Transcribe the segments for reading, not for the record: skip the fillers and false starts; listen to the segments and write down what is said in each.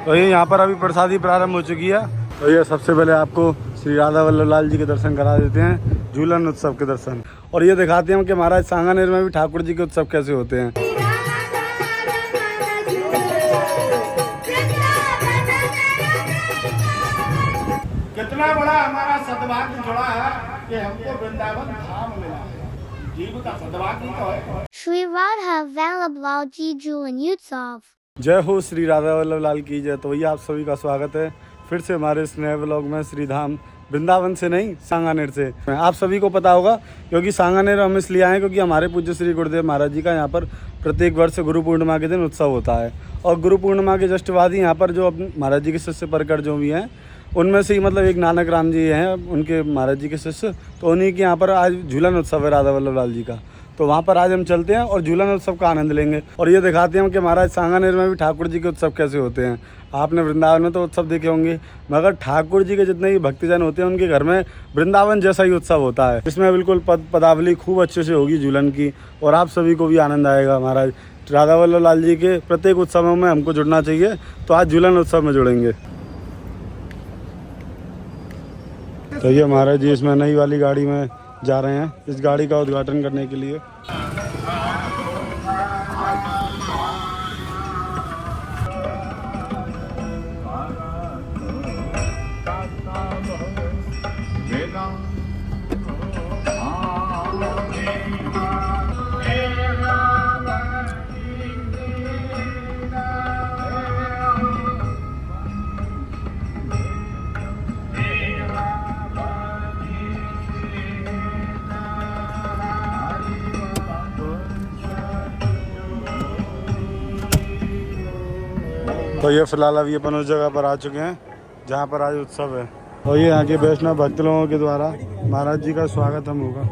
तो ये यहाँ पर अभी प्रसादी प्रारंभ हो चुकी है। तो ये सबसे पहले आपको श्री राधा वल्लभ लाल जी के दर्शन करा देते हैं, झूलन उत्सव के दर्शन, और ये दिखाते हैं कि महाराज सांगानेर में भी ठाकुर जी के उत्सव कैसे होते हैं। कितना बड़ा हमारा सद्भाग्य जुड़ा है कि हमको वृंदावन धाम मिला, जीव का सद्भाग्य तो है। श्री राधा वल्लभ लाल जी झूलन उत्सव। जय हो श्री राधा वल्लभ लाल की जय। तो भैया आप सभी का स्वागत है फिर से हमारे इस नए व्लॉग में श्री धाम, वृंदावन से नहीं सांगानेर से। आप सभी को पता होगा क्योंकि सांगानेर हम इसलिए आए क्योंकि हमारे पूज्य श्री गुरुदेव महाराज जी का यहाँ पर प्रत्येक वर्ष गुरु पूर्णिमा के दिन उत्सव होता है। और गुरु पूर्णिमा के जस्ट बाद ही यहाँ पर जो महाराज जी के शिष्य परकट जो भी हैं उनमें से ही मतलब एक नानक राम जी हैं उनके महाराज जी के शिष्य, तो उन्हीं के यहाँ पर आज झूलन उत्सव है राधा वल्लभ लाल जी का। तो वहाँ पर आज हम चलते हैं और झूलन उत्सव का आनंद लेंगे और ये दिखाते हैं कि महाराज सांगानेर में भी ठाकुर जी के उत्सव कैसे होते हैं। आपने वृंदावन में तो उत्सव देखे होंगे, मगर ठाकुर जी के जितने भी भक्तजन होते हैं उनके घर में वृंदावन जैसा ही उत्सव होता है। इसमें बिल्कुल पदावली खूब अच्छे से होगी झूलन की और आप सभी को भी आनंद आएगा। महाराज राधा वल्लभ लाल जी के प्रत्येक उत्सवों में हमको जुड़ना चाहिए, तो आज झूलन उत्सव में जुड़ेंगे। तो ये महाराज जी इसमें नई वाली गाड़ी में जा रहे हैं इस गाड़ी का उद्घाटन करने के लिए। तो ये फिलहाल अभी अपन उस जगह पर आ चुके हैं जहाँ पर आज उत्सव है और ये यहाँ के वैष्णव भक्त लोगों के द्वारा महाराज जी का स्वागत हम होगा।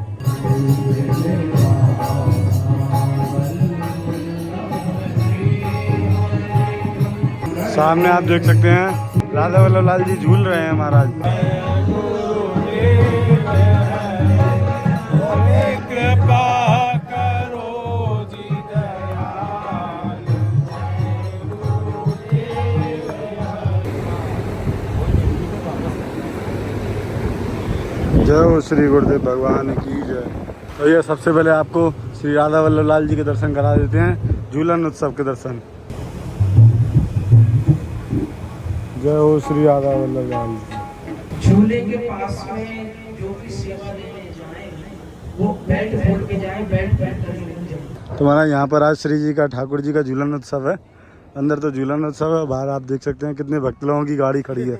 सामने आप देख सकते हैं राधा वल्लभ लाल जी झूल रहे हैं महाराज। जय हो श्री गुरुदेव भगवान की जय। तो ये सबसे पहले आपको श्री राधा वल्लभ लाल जी के दर्शन करा देते हैं, झूलन उत्सव के दर्शन। जय हो श्री राधा वल्लभ लाल जी। झूले के पास में जो भी सेवा लेने जाए वो बेल्ट खोल के जाए, बेल्ट पहन कर जाए। तुम्हारा यहाँ पर आज श्री जी का ठाकुर जी का झूलन उत्सव है। अंदर तो झूलन उत्सव है, बाहर आप देख सकते हैं कितने भक्त लोगों की गाड़ी खड़ी है।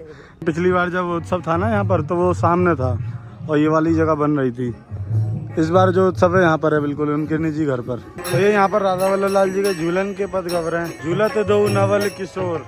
पिछली बार जब उत्सव था ना यहाँ पर तो वो सामने था और ये वाली जगह बन रही थी। इस बार जो उत्सव है यहाँ पर है बिल्कुल उनके निजी घर पर। तो ये यहाँ पर राधा वल्लभ लाल जी के झूलन के पद गवर हैं। झूलत दो नवल किशोर।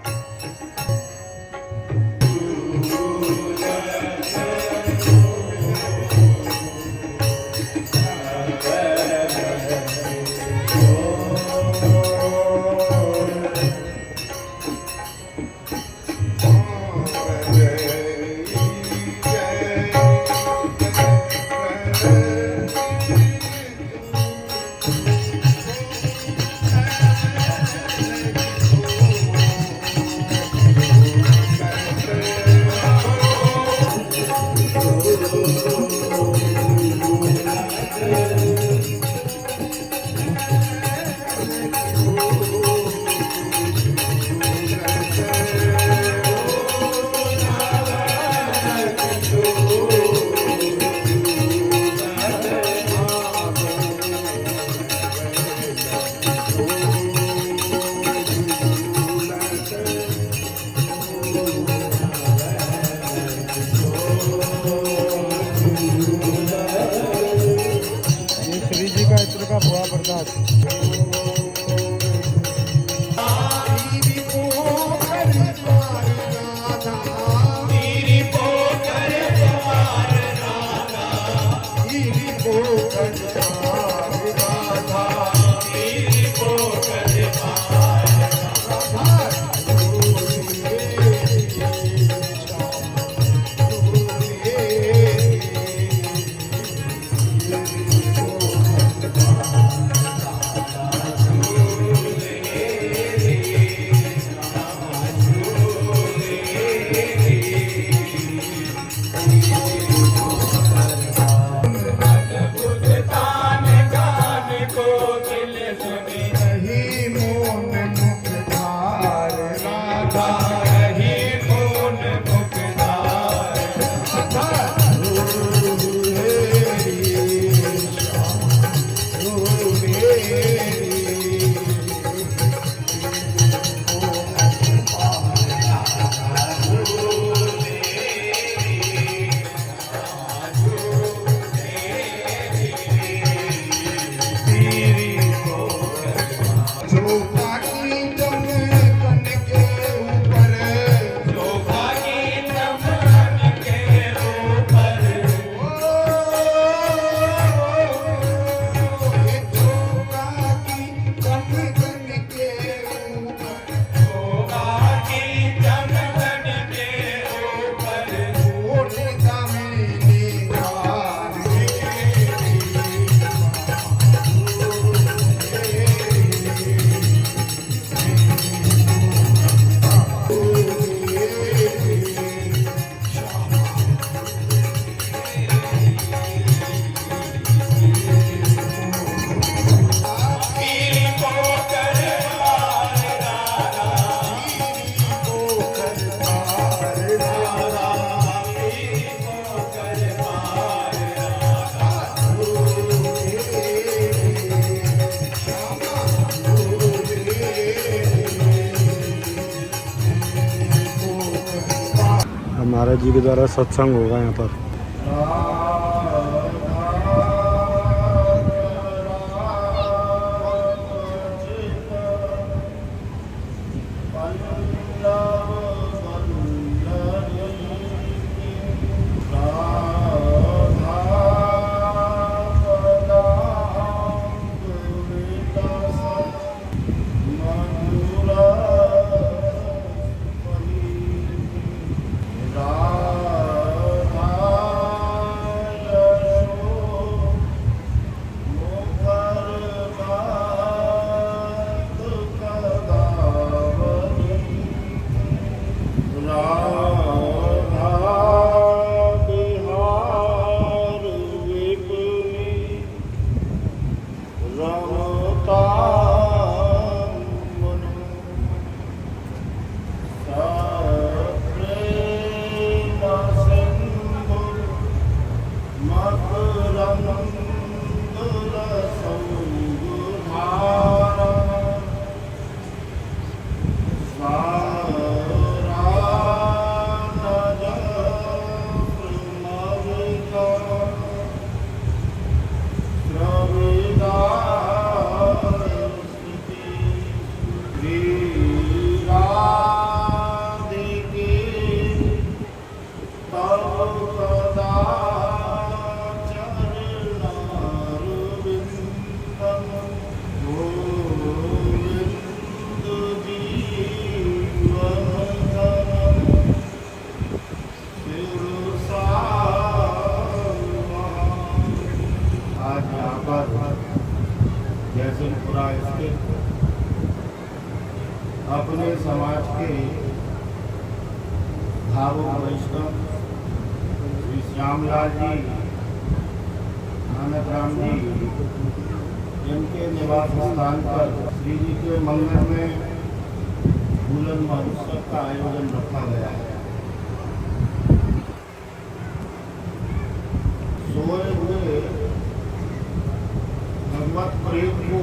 का भुआ प्रसाद। महाराज जी के द्वारा सत्संग होगा यहाँ पर। जयसिंहपुरा स्थित अपने समाज के भावुक वैष्णव श्री श्यामलाल जी, नानक राम जी, इनके निवास स्थान पर श्री जी के मंदिर में झूलन महोत्सव का आयोजन रखा गया है। सोए हुए भगवत प्रेम को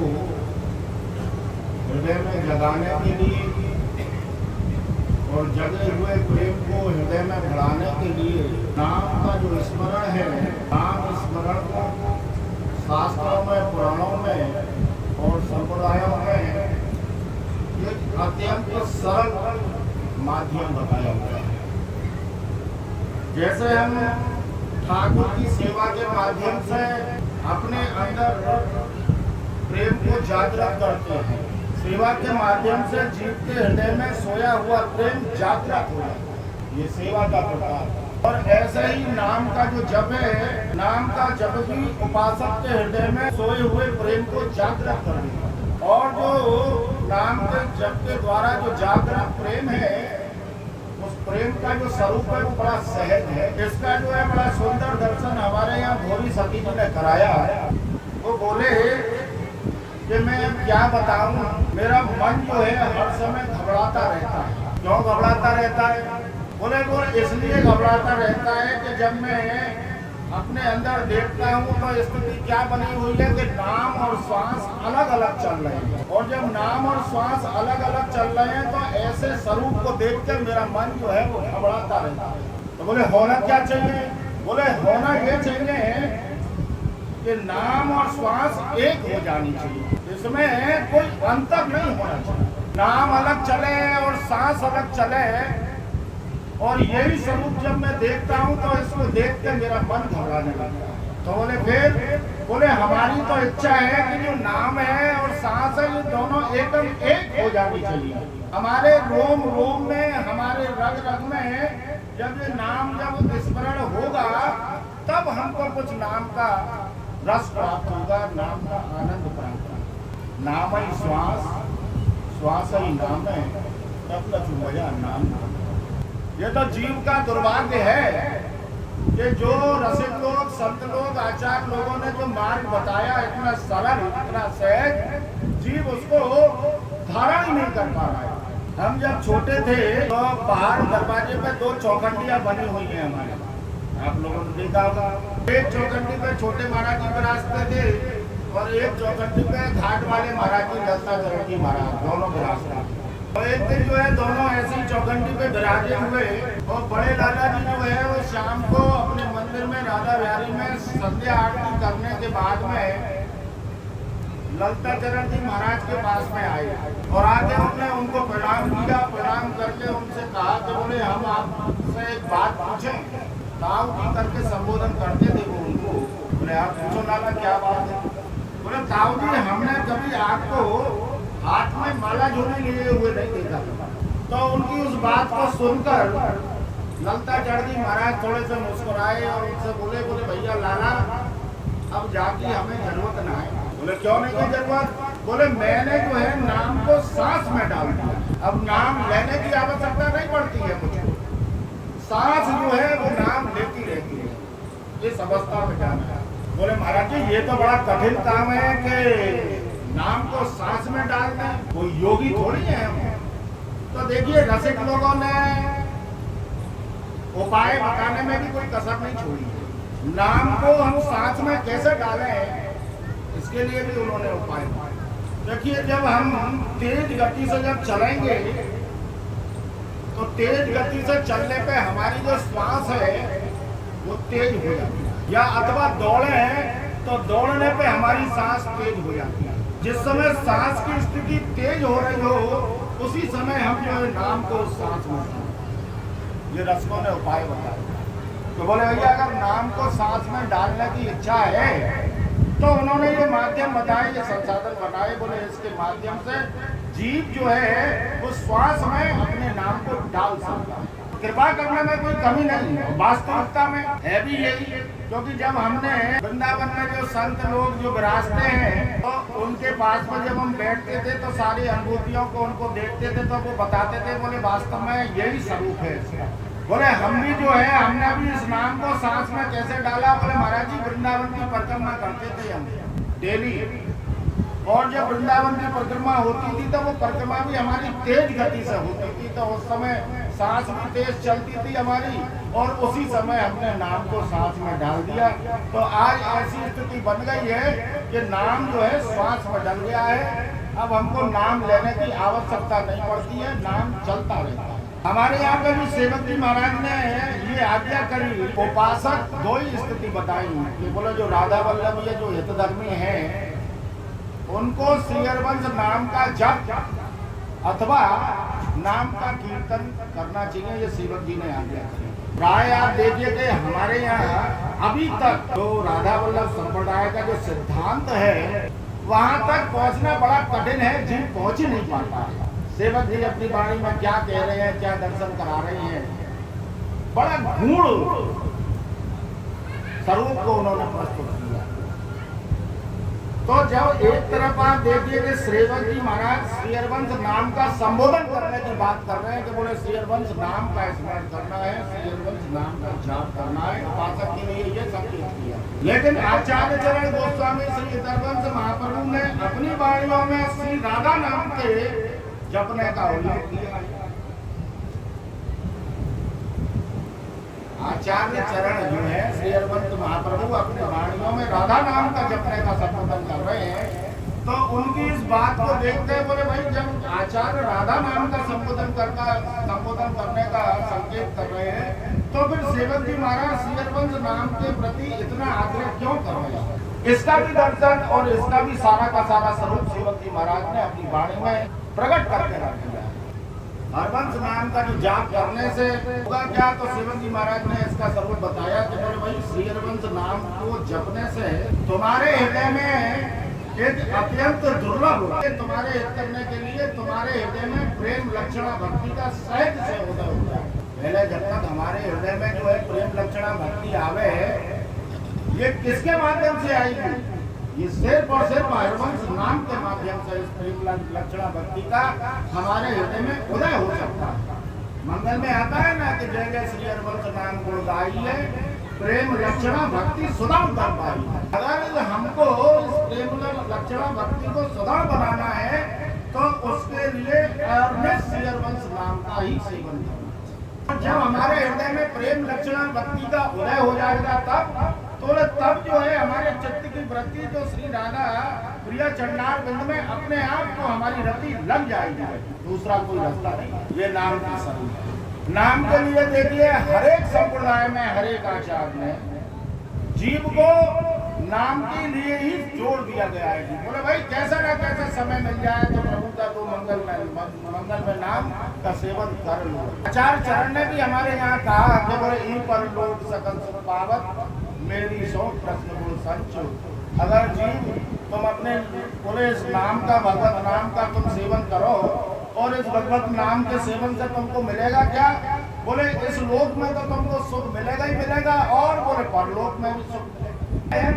हृदय में जगाने के लिए और जगे हुए प्रेम को हृदय में बढ़ाने के लिए नाम का जो स्मरण है, नाम स्मरण को शास्त्रों में, पुराणों में और संप्रदायों में एक अत्यंत सरल माध्यम बताया गया है। जैसे हम ठाकुर की सेवा के माध्यम से अपने अंदर प्रेम को जागृत करते हैं, सेवा के माध्यम से जीव के हृदय में सोया हुआ प्रेम जागृत हो जाता है, ये सेवा का प्रकार है। और ऐसे ही नाम का जो जप है, नाम का जप भी उपासक के हृदय में सोए हुए प्रेम को जागृत कर देता है। और जो नाम के जप के द्वारा जो जागृत प्रेम है, उस प्रेम का जो स्वरूप है वो बड़ा सहज है। इसका जो है बड़ा सुंदर दर्शन हमारे यहाँ भोरी सती जी ने कराया है। वो बोले कि मैं क्या बताऊं, मेरा मन जो है हर समय घबराता रहता है, क्यों घबराता रहता है? बोले वो इसलिए घबराता रहता है कि जब मैं अपने अंदर देखता हूँ तो स्थिति क्या बनी हुई है कि नाम और श्वास अलग अलग चल रहे हैं, और जब नाम और श्वास अलग अलग चल रहे हैं तो ऐसे स्वरूप को देखकर मेरा मन जो है वो घबराता रहता है। तो बोले होना क्या चाहिए? बोले होना ये चाहिए कि नाम और श्वास एक हो जानी चाहिए, इसमें कोई अंतर नहीं होना चाहिए। नाम अलग चले और सांस अलग चले, और यही स्वरूप जब मैं देखता हूँ तो इसको देख के मेरा मन घबराने लगता है। तो बोले फिर बोले हमारी तो इच्छा है कि जो नाम है और सांस है ये दोनों एकदम एक हो जानी चाहिए। हमारे रोम रोम में, हमारे रग रग में जब ये नाम जब स्मरण होगा तब हमको कुछ नाम का रस प्राप्त होगा, नाम का आनंद प्राप्त होगा। नाम ही श्वास, श्वास ही नाम है, तब तक मजा नाम। ये तो जीव का दुर्भाग्य है कि जो रसिक लोग, संत लोग, आचार्य लोगों ने जो मार्ग बताया इतना सरल, इतना सहज, जीव उसको धारण ही नहीं कर पा रहा है। हम जब छोटे थे तो बाहर दरवाजे पे 2 चौखंडियां बनी हुई हैं हमारे, आप लोगों ने देखा होगा। एक चौखंडी पे छोटे महाराज जी विराजते थे और एक चौखंडी पे घाट वाले महाराज जी, दत्ताचरण जी महाराज, दोनों विराजते थे। तो एक दिन जो है दोनों ऐसी चौखंडी पे विराजे हुए, और बड़े दादा जी जो है वो शाम को अपने मंदिर में राधा बिहारी में संध्या आरती करने के बाद में ललिताचरण जी महाराज के पास में आए और आके हमने उनको प्रणाम किया। प्रणाम करके उनसे कहा कि बोले हम आपसे एक बात पूछें। ताऊ जी करके संबोधन करते थे वो उनको। बोले आप पूछो लाला क्या बात है? बोले ताऊ जी हमने कभी आपको हाथ में माला झोली लिए हुए नहीं देखा था। तो उनकी उस बात को सुनकर ललिताचरण जी महाराज थोड़े से मुस्कुराए और उनसे बोले भैया लाला अब जाके हमें जरूरत ना है। बोले क्यों नहीं है जरूरत? बोले मैंने जो है नाम को सांस में डाल दिया, अब नाम लेने की आवश्यकता नहीं पड़ती है मुझको, सांस जो है वो नाम लेती रहती है, इस अवस्था में जाना है। बोले महाराज जी ये तो बड़ा कठिन काम है कि नाम को सांस में डाल दें, कोई योगी थोड़ी है हम। तो देखिए रसिक लोगों ने उपाय बताने में भी कोई कसर नहीं छोड़ी। नाम को हम सांस में कैसे डालें इसके लिए भी उन्होंने उपाय बताया। देखिए जब हम तेज गति से जब चलेंगे तो तेज गति से चलने पे हमारी जो श्वास है वो तेज हो जाती है, या अथवा दौड़े तो दौड़ने पे हमारी सांस तेज हो जाती है। जिस समय सांस की स्थिति तेज हो रही हो उसी समय हम जो है नाम को सांस में, ये रसिकों ने उपाय बताया। तो बोले भैया अगर नाम को सांस में डालने की इच्छा है तो उन्होंने ये माध्यम बताए, ये संसाधन बनाए। बोले इसके माध्यम से जीव जो है वो श्वास में अपने नाम को डाल सकता है। कृपा करने में कोई कमी नहीं है, वास्तविकता में है भी यही। क्योंकि जब हमने वृंदावन में जो संत लोग जो विराजते हैं तो उनके पास में जब हम बैठते थे तो सारी अनुभूतियों को उनको देखते थे तो वो बताते थे, बोले वास्तव में यही स्वरूप है इसका। बोले हम भी जो है हमने भी इस नाम को सांस में कैसे डाला? बोले महाराज जी वृंदावन की परिक्रमा करते थे हम डेली, और जब वृंदावन की परिक्रमा होती थी तो वो परिक्रमा भी हमारी तेज गति से होती थी, तो उस समय सांस भी तेज चलती थी हमारी, और उसी समय हमने नाम को सांस में डाल दिया। तो आज ऐसी स्थिति बन गई है कि नाम जो है श्वास में डल गया है। अब हमको नाम लेने की आवश्यकता नहीं पड़ती है, नाम चलता रहता है। हमारे यहाँ पे भी सेवक जी महाराज ने ये आज्ञा करी, उपासक 2 ही स्थिति बताई कि बोले जो राधा वल्लभ ये जो हितधर्मी है उनको श्री हरिवंश नाम का जप अथवा नाम का कीर्तन करना चाहिए, ये सेवक जी ने आज्ञा करी। प्राय आप देखिए कि हमारे यहाँ अभी तक जो राधा वल्लभ संप्रदाय का जो सिद्धांत है वहाँ तक पहुँचना बड़ा कठिन है, जीव पहुँच ही नहीं पाता है। सेवक जी अपनी वाणी में क्या कह रहे हैं, क्या दर्शन करा रहे हैं, बड़ा गूढ़ स्वरूप को उन्होंने प्रस्तुत किया। तो जब एक तरफ आप देखिए कि सेवक जी महाराज श्री हरिवंश नाम का संबोधन करने की बात कर रहे हैं कि बोले श्री हरिवंश नाम का स्मरण करना है, श्री हरिवंश नाम का जाप करना है, उपासक के लिए ये सब किया। लेकिन आचार्य चरण गोस्वामी श्री हरिवंश महाप्रभु ने अपनी वाणियों में श्री राधा नाम के जपने का उल्लेख किया है। आचार्य चरण जो है श्री हरवंश महाप्रभु अपने वाणियों में राधा नाम का जपने का संबोधन कर रहे हैं, तो उनकी इस बात को देखते हैं बोले भाई जब आचार्य राधा नाम का संबोधन करने का संकेत कर रहे हैं, तो फिर सेवक जी महाराज श्री हरवंश नाम के प्रति इतना आग्रह क्यों कर रहे हैं? इसका भी दर्शन और इसका भी सारा का सारा स्वरूप सेवक जी महाराज ने अपनी वाणी में प्रकट करके रख दिया। हरवंश नाम का जो जाप करने से होगा क्या, तो सेवक जी महाराज ने इसका स्वरूप बताया कि बोले भाई श्री हरवंश नाम को जपने से तुम्हारे हृदय में एक अत्यंत दुर्लभ तुम्हारे हित करने के लिए तुम्हारे हृदय में प्रेम लक्षणा भक्ति का सहज से उदय होता है। पहले जब तक हमारे हृदय में जो है प्रेम लक्षणा भक्ति आवे, ये किसके माध्यम से आएगी? ये सिर्फ और सिर्फ हरवंश नाम के माध्यम से इस प्रेम लक्षणा भक्ति का हमारे हृदय में उदय हो सकता है। मंगल में आता है ना कि जय जय श्री हरवंश नाम गुण गाइए, प्रेम लक्षणा भक्ति सुदाम कर पाई। अगर हमको इस प्रेम लक्षणा भक्ति को सुदाम बनाना है, तो उसके लिए श्री हरवंश नाम का ही सेवन करना। जब हमारे हृदय में प्रेम लक्षणा भक्ति का उदय हो जाएगा तब जो है हमारे चित्त की वृत्ति जो श्री राधा प्रिय चंडार बिंद में अपने आप को हमारी रति लग जाएगी। दूसरा कोई रास्ता नहीं। ये नाम की शरण है। नाम के लिए देखिए हर एक संप्रदाय में हर एक आचार्य में जीव को नाम के लिए ही जोड़ दिया गया है। बोले भाई कैसा ना कैसा समय मिल जाए तो प्रभु का तो मंगल में नाम का सेवन कर लो। आचार्य चरण ने भी हमारे यहाँ कहा कि बोले ई पर लोग सकल सुख पावत मेरी सौ प्रश्न गुण संचो। अगर जीव तुम अपने बोले इस नाम का भगवत नाम का तुम सेवन करो, और इस भगवत नाम के सेवन से तुमको मिलेगा क्या? बोले इस लोक में तो तुमको सुख मिलेगा ही मिलेगा, और बोले परलोक में भी सुख मिलेगा।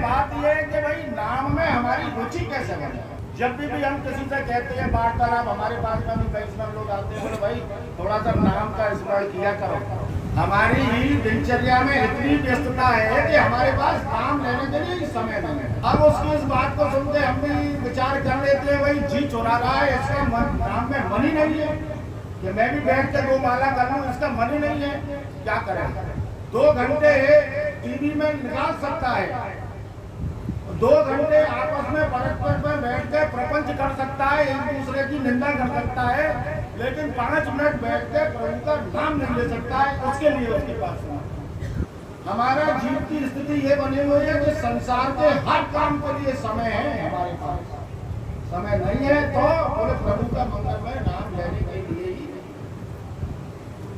बात यह है कि भाई नाम में हमारी रुचि कैसे बने। जब भी हम किसी से कहते हैं वार्तालाप, हमारे पास में भी वैष्णव लोग आते हैं, बोले भाई थोड़ा सा नाम का स्मरण किया करो। हमारी ही दिनचर्या में इतनी व्यस्तता है कि हमारे पास नाम लेने के लिए समय नहीं है। अब उसकी इस बात को सुनते हम भी विचार कर लेते हैं, भाई जी चुरा रहा है, इसका नाम में मन ही नहीं है कि मैं भी बैठ कर 2 माला कर लूं, इसका मन ही नहीं है। क्या करें? 2 घंटे टीवी में निकाल सकता है, 2 घंटे आपस में परस्पर में बैठ कर प्रपंच कर सकता है, एक दूसरे की निंदा कर सकता है, लेकिन 5 मिनट बैठ कर प्रभु का नाम नहीं ले सकता है। उसके लिए उसके पास हमारा जीव की स्थिति ये बनी हुई है कि संसार के हर काम के लिए समय है, हमारे पास समय नहीं है, तो बोले प्रभु का मंगलमय नाम लेने के लिए ही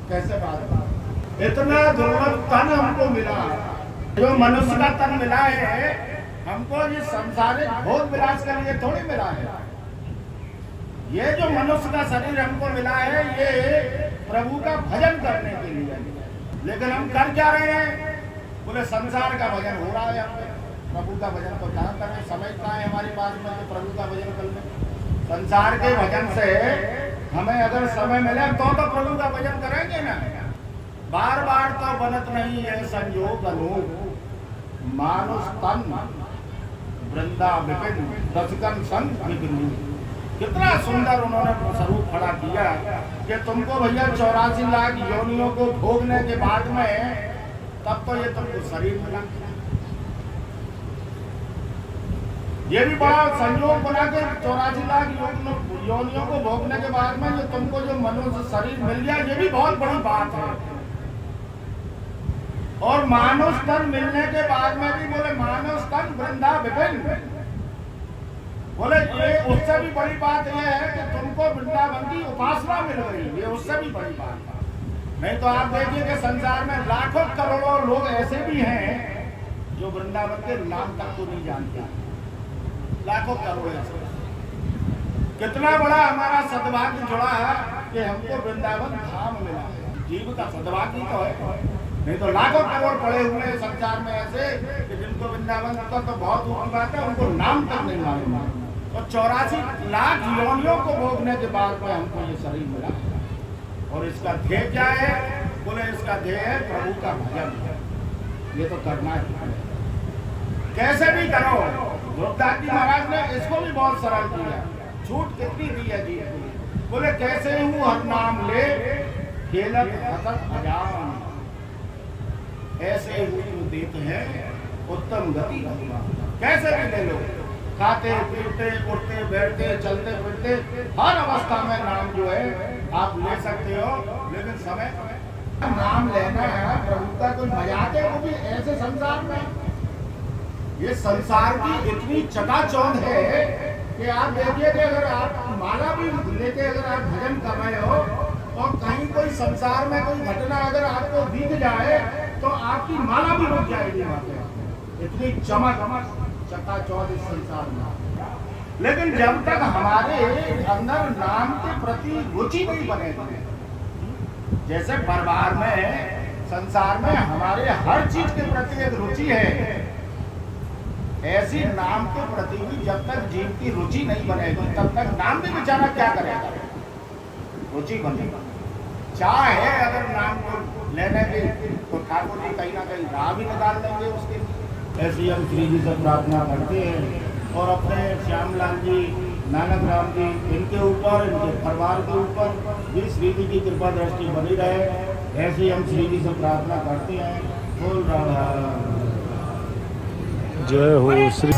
कैसे बात। इतना दुर्लभ तन हमको मिला, जो मनुष्य का तन मिला है हमको, ये संसारिक भोग विलास के लिए थोड़ी मिला है। ये जो मनुष्य का शरीर हमको मिला है, ये प्रभु का भजन करने के लिए। लेकिन हम कर क्या रहे हैं? बोले संसार का भजन हो रहा है, प्रभु का भजन तो कहाँ करें? समय कहाँ है हमारे पास में तो प्रभु का भजन कर लें। संसार के भजन से हमें अगर समय मिले तो प्रभु का भजन करेंगे ना। बार बार तो बनत नहीं है संयोग अनूप, मानुष तन वृंदा विपिन दशकन संग विपिन। कितना सुंदर उन्होंने स्वरूप खड़ा किया कि तुमको भैया 84 लाख योनियों को भोगने के बाद में तब तो ये तुमको शरीर मिला। ये भी बड़ा संयोग बना के 84 लाख योनियों को भोगने के बाद में जो तुमको जो मनुष्य शरीर मिल गया, ये भी बहुत बड़ी बात है। और मानुष तन मिलने के बाद में भी बोले मानुष तन वृंदा विपिन। बोले ये उससे भी बड़ी बात यह है कि तुमको वृंदावन की उपासना मिल गई, ये उससे भी बड़ी बात है। नहीं तो आप देखिए कि संसार में लाखों करोड़ों लोग ऐसे भी हैं जो वृंदावन के नाम तक को नहीं जानते। लाखों करोड़ ऐसे। कितना बड़ा हमारा सद्भाग्य जुड़ा है कि हमको वृंदावन धाम मिला। जीव का सद्भाग्य तो है, नहीं तो लाखों करोड़ पड़े हुए संसार में ऐसे कि जिनको वृंदावन का तो बहुत ऊपर बात है, उनको नाम तक नहीं मालूम। और 84 लाख योनियों को भोगने के बाद में हमको ये शरीर मिला। और इसका ध्येय क्या है? बोले इसका ध्येय है प्रभु का भजन। ये तो करना है, कैसे भी करो। ध्रुवदास जी महाराज ने इसको भी बहुत सरल किया। छूट कितनी दी है जी? बोले कैसे हूँ हर नाम ले खेलत हसत अजान। ऐसे रूप देते हैं उत्तम गति भगवान। कैसे भी ले लो, खाते पीते उठते बैठते चलते फिरते हर अवस्था में नाम जो है आप ले सकते हो। लेकिन समय नाम लेना है प्रभु का कोई मजाक है, वो भी ऐसे संसार में। ये संसार की इतनी चकाचौंध है कि आप देखिए कि अगर आप माला भी लेके अगर आप भजन कर रहे हो और कहीं कोई संसार में कोई घटना अगर आपको दिख जाए तो आपकी माला भी रुक जाएगी वहां पे। इतनी चमक चकाचौंध इस संसार में। लेकिन जब तक हमारे अंदर नाम के प्रति रुचि नहीं बनेगी, जैसे परिवार में संसार में हमारे हर चीज के प्रति एक रुचि है, ऐसी नाम के प्रति भी जब तक जीव की रुचि नहीं बनेगी तब तक नाम भी बेचारा क्या करेगा, रुचि बनेगा। चाहे अगर नाम को लेने की तो ठाकुर जी कहीं ना कहीं राह भी निकाल देंगे उसके। ऐसी हम श्री जी से प्रार्थना करते हैं और अपने श्यामलाल जी, नानक राम जी, इनके ऊपर इनके परिवार के ऊपर भी श्री जी की कृपा दृष्टि बनी रहे, ऐसे हम श्री जी से प्रार्थना करते हैं। बोल राधा जय हो श्री।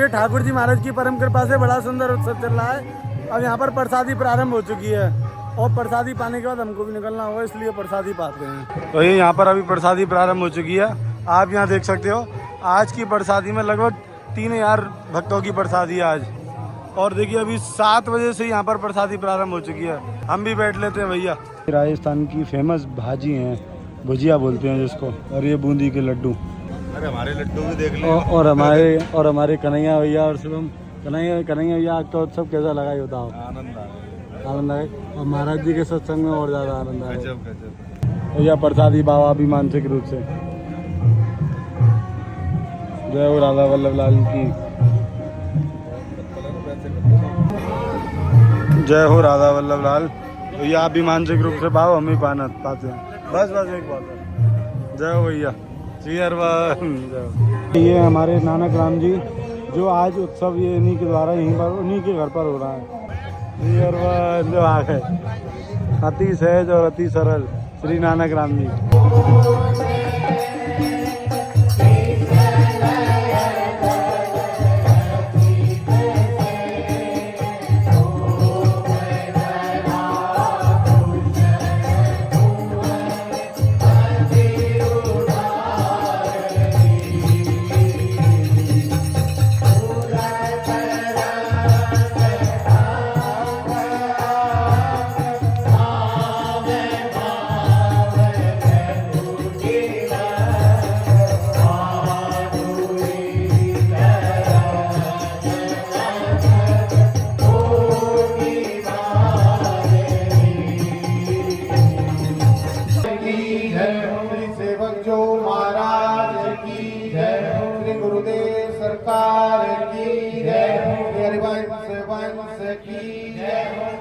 पूरे ठाकुर जी महाराज की परम कृपा से बड़ा सुंदर उत्सव चल रहा है। अब यहाँ पर प्रसादी प्रारंभ हो चुकी है और प्रसादी पाने के बाद हमको भी निकलना होगा, इसलिए प्रसादी पाते हैं। तो ये यहाँ पर अभी प्रसादी प्रारंभ हो चुकी है। आप यहाँ देख सकते हो आज की प्रसादी में लगभग 3000 भक्तों की प्रसादी है आज। और देखिए अभी 7 बजे से यहाँ पर प्रसादी प्रारंभ हो चुकी है। हम भी बैठ लेते हैं भैया। राजस्थान की फेमस भाजी हैं, भुजिया बोलते हैं जिसको, और ये बूंदी के लड्डू। अरे हमारे लड्डू भी देख लो। और हमारे कन्हैया भैया और शुभम कन्हैया भैया आज का उत्सव कैसा लगा ये बताओ। आनंद आए और महाराज जी के सत्संग में और ज्यादा आनंद आया। भैया प्रसादी बाबा भी मानसिक रूप से। जय हो राधा वल्लभ लाल की, जय हो राधा वल्लभ लाल। भैया आप भी मानसिक रूप से पाओ, हम भी पाते हैं। बस एक बात है। जय हो भैया, ये हमारे नानक राम जी जो आज उत्सव ये इन्हीं के द्वारा यहीं पर उन्हीं के घर पर हो रहा है। जो आ गए अति सहज और अति सरल श्री नानक राम जी।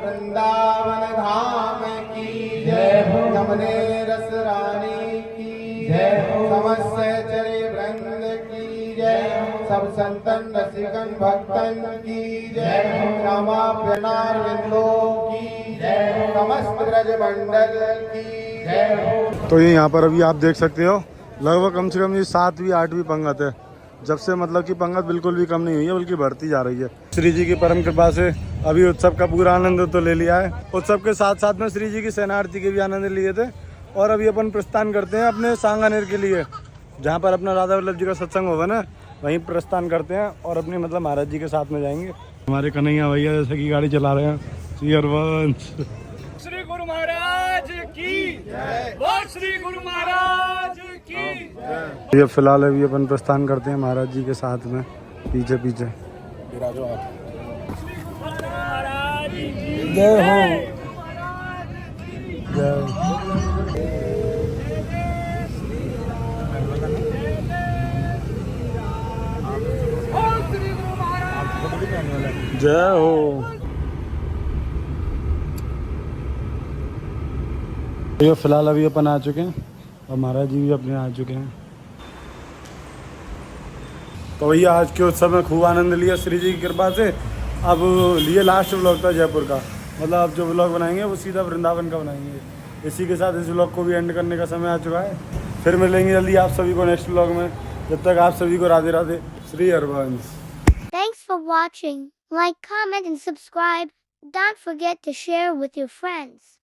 वृंदावन धाम की जय, यमुने रस रानी की जय, समस्त चरे वृंद की जय, सब संतन रसिकन भक्तन की जय, रामाभ्यनार बिंदो की जय, समस्त ब्रज मंडल की जय। तो ये यहाँ पर अभी आप देख सकते हो लगभग कम से कम ये 7वीं 8वीं पंगत है। जब से मतलब कि पंगत बिल्कुल भी कम नहीं हुई है बल्कि बढ़ती जा रही है। श्री जी की परम कृपा से अभी उत्सव का पूरा आनंद तो ले लिया है। उत्सव के साथ साथ में श्री जी की सेनार्थी के भी आनंद लिए थे। और अभी अपन प्रस्थान करते हैं अपने सांगानेर के लिए, जहाँ पर अपना राधा वल्लभ जी का सत्संग होगा ना, वहीं प्रस्थान करते हैं और अपने मतलब महाराज जी के साथ में जाएंगे। हमारे कन्हैया भैया जैसे कि गाड़ी चला रहे हैं। श्री हरवंश श्री गुरु महाराज की जय, बोल श्री गुरु महाराज की। ये फिलहाल अभी अपन प्रस्थान करते हैं महाराज जी के साथ में, पीछे पीछे। जय हो, जय हो। ये फिलहाल अभी अपन आ चुके हैं और महाराज जी भी अपने आ चुके हैं। तो भैया आज के उत्सव में खूब आनंद लिया श्री जी की कृपा से। अब लिए लास्ट व्लॉग था जयपुर का, मतलब अब जो व्लॉग बनाएंगे वो सीधा वृंदावन का बनाएंगे। इसी के साथ इस व्लॉग को भी एंड करने का समय आ चुका है। फिर मिलेंगे जल्दी आप सभी को नेक्स्ट व्लॉग में। जब तक आप सभी को Radhe Radhe, Shri Harvansh. Thanks for watching. Like, comment and subscribe. Don't forget to share with your friends.